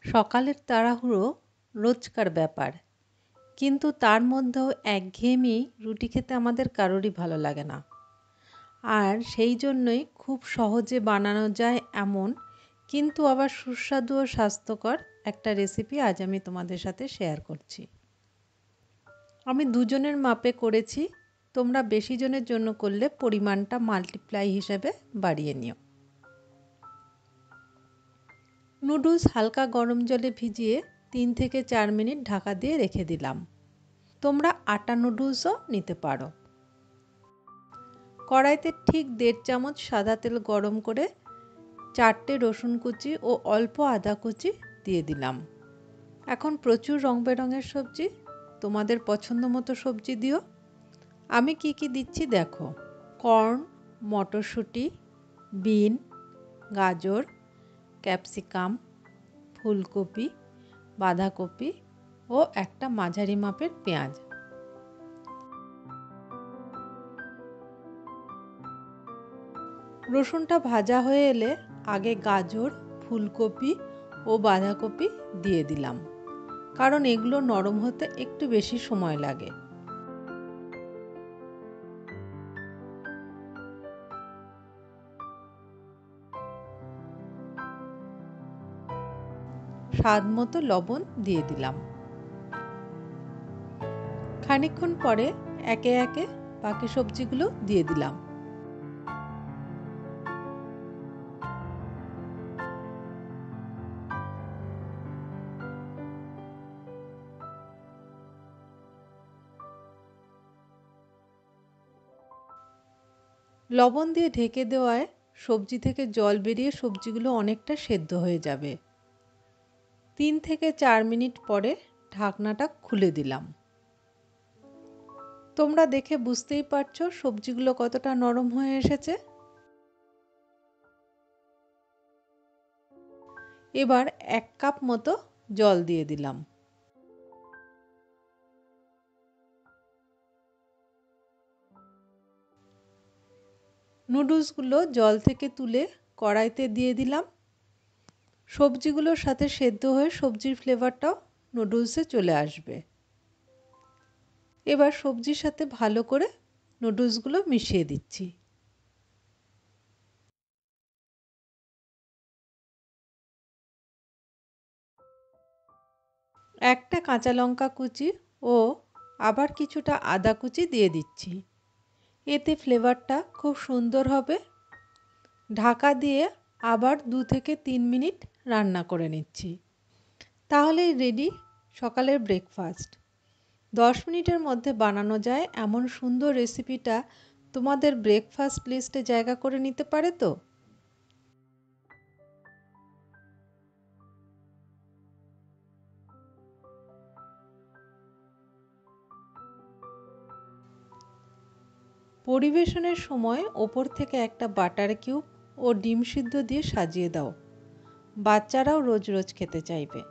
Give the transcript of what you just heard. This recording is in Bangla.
সকালের তাড়াহুড়ো রোজকার ব্যাপার, কিন্তু তার মধ্যেও একঘেয়েমি রুটি খেতে আমাদের কারোরই ভালো লাগে না। আর সেই জন্যই খুব সহজে বানানো যায় এমন কিন্তু আবার সুস্বাদু ও স্বাস্থ্যকর একটা রেসিপি আজ আমি তোমাদের সাথে শেয়ার করছি। আমি দুজনের মাপে করেছি, তোমরা বেশি জনের জন্য করলে পরিমাণটা মাল্টিপ্লাই হিসেবে বাড়িয়ে নিও। নুডলস হালকা গরম জলে ভিজিয়ে 3 থেকে 4 মিনিট ঢাকা দিয়ে রেখে দিলাম। তোমরা আটা নুডলসও নিতে পারো। কড়াইতে ঠিক 1.5 চামচ সাদা তেল গরম করে 4টে রসুন কুচি ও অল্প আদা কুচি দিয়ে দিলাম। এখন প্রচুর রং বেরঙের সবজি, তোমাদের পছন্দ মতো সবজি দিও। আমি কি কি দিচ্ছি দেখো: কর্ন, মটরশুঁটি, বিন, গাজর, ক্যাপসিকাম, ফুলকপি, বাঁধাকপি ও একটা মাঝারি মাপের পেঁয়াজ। রসুনটা ভাজা হয়ে এলে আগে গাজর, ফুলকপি ও বাঁধাকপি দিয়ে দিলাম, কারণ এগুলো নরম হতে একটু বেশি সময় লাগে। স্বাদ মতো লবণ দিয়ে দিলাম। খানিকক্ষণ পরে একে একে বাকি সবজিগুলো দিয়ে দিলাম। লবণ দিয়ে ঢেকে দেওয়ায় সবজি থেকে জল বেরিয়ে সবজিগুলো অনেকটা সেদ্ধ হয়ে যাবে। 3 থেকে 4 মিনিট পরে ঢাকনাটা খুলে দিলাম। তোমরা দেখে বুঝতেই পারছো সবজিগুলো কতটা নরম হয়ে এসেছে। এবার 1 কাপ মতো জল দিয়ে দিলাম। নুডলসগুলো জল থেকে তুলে কড়াইতে দিয়ে দিলাম। সবজিগুলোর সাথে সেদ্ধ হয়ে সবজির ফ্লেভারটাও নুডলসে চলে আসবে। এবার সবজির সাথে ভালো করে নুডলসগুলো মিশিয়ে দিচ্ছি। একটা কাঁচা লঙ্কা কুচি ও আবার কিছুটা আদা কুচি দিয়ে দিচ্ছি। এতে ফ্লেভারটা খুব সুন্দর হবে। ঢাকা দিয়ে আবার 2 থেকে 3 মিনিট রান্না করে নিচ্ছি। তাহলেই রেডি সকালের ব্রেকফাস্ট। 10 মিনিটের মধ্যে বানানো যায় এমন সুন্দর রেসিপিটা তোমাদের ব্রেকফাস্ট লিস্টে জায়গা করে নিতে পারে তো। পরিবেশনের সময় ওপর থেকে একটা বাটার কিউব ও ডিম সিদ্ধ দিয়ে সাজিয়ে দাও। বাচ্চারাও রোজ রোজ খেতে চাইবে।